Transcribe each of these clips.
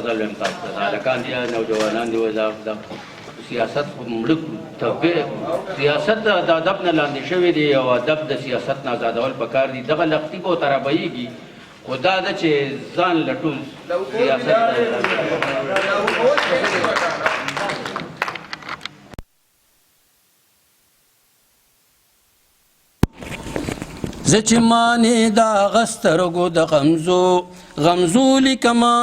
ظلم تاسو ته هلکان دي نوجوانان دي د سیاست مړه سیاست د ادب نه لاندې شوی دی او ادب د سیاست نه ازادول پکار دي دغه لښتي به ترابهیږي خو دا ده چې ځان لټول زه چې مانې دا غسترګو د غمزو لیکما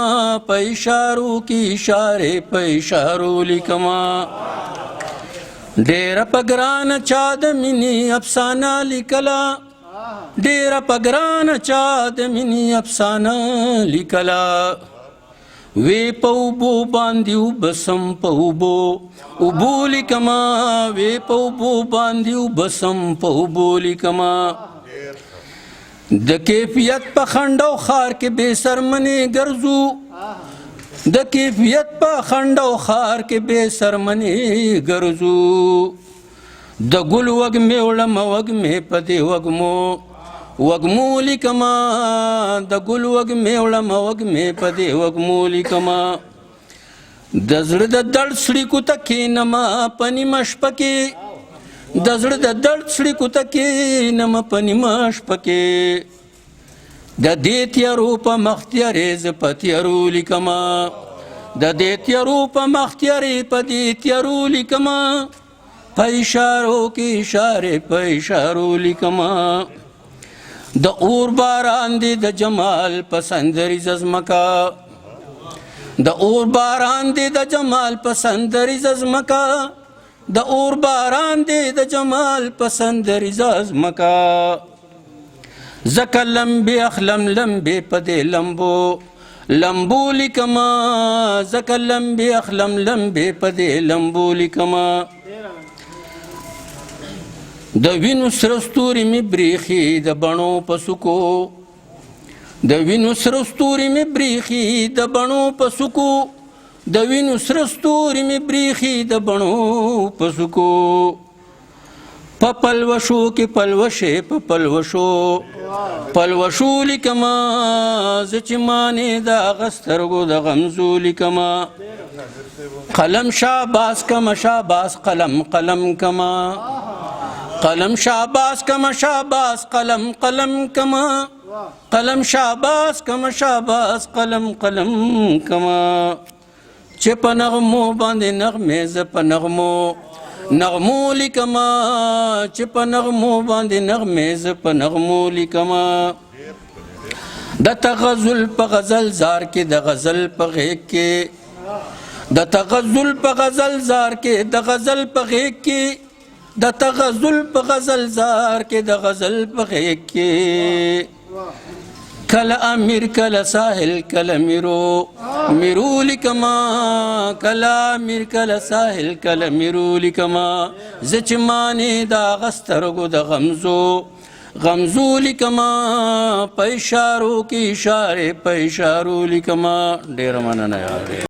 په اشارو کې اشارې په اشارو لیکما ډېره په ګرانه چا د مینې افسانه لیکله ډېره په ګرانه چا د مینې افسانه لیکله وی په اوبو باندې وبسم په اوبو لیکما وی په اوبو باندې وبسم په اوبو لیکما د کیفیت په خنډ او خار کې بې سرمنې ګرځو د کیفیت په خنډ او خار کې بې سرمنې ګرځو د ګل وږمې وړمه وږمې په دې وږمو لیکما د ګل وږمې وړمه وږمې په دې وږمو لیکما د زړه د درد څړیکو ته کښېنمه په نیمه شپه کې د زړه د درد څړیکو ته کښېنمه په نیمه شپه کې د دې تیارو په مخ تیارې زه په تیارو لیکمه د دې تیارو په مخ تیارې په دې تیارو لیکمه په اشارو کې اشارې په اشارو لیکمه د اور باران دی د جمال په سندریزه ځمکه د اور باران دی د جمال په سندریزه ځمکه د اور باران دی د جمال په سندریزه ځمکه زکه لمبې اخلم لمبې په دې لمبو لیکمه زکه لمبې اخلم لمبې په دې لمبو لیکمه د وینو سره ستوري مې بریښي د بڼو په څوکو د وینو سره ستوري مې بریښي د بڼو په څوکو د وینو سره ستوري مې بریښي د بڼو په څوکو په پلوشو کې پلوشې په پلوشو لیکمه زه چې مانې د هغه سترګو د غمزو لیکمه قلم شاباس کمه شاباس قلم کمه قلم شاباس کمه شاباس قلم کمه قلم شاباس کمه شاباس قلم کمه چې په نغمو باندې نغمې زه په نغمو لیکمه چې په نغمو باندې نغمې زه په نغمو لیکمه د تغزل په غزل زار کې د غزل په غیږ کې د تغزل په غزل زار کې د غزل په غیږ کې د تغزل په غزل زار کې د غزل په غیږ کې کله امیر کله ساحل کله میرو لیکما کله امیر کله ساحل کله میرو لیکما زه چې مانې د هغه سترګو د غمزو لیکما په اشارو کې اشارې په اشارو لیکما ډېره مننه یاره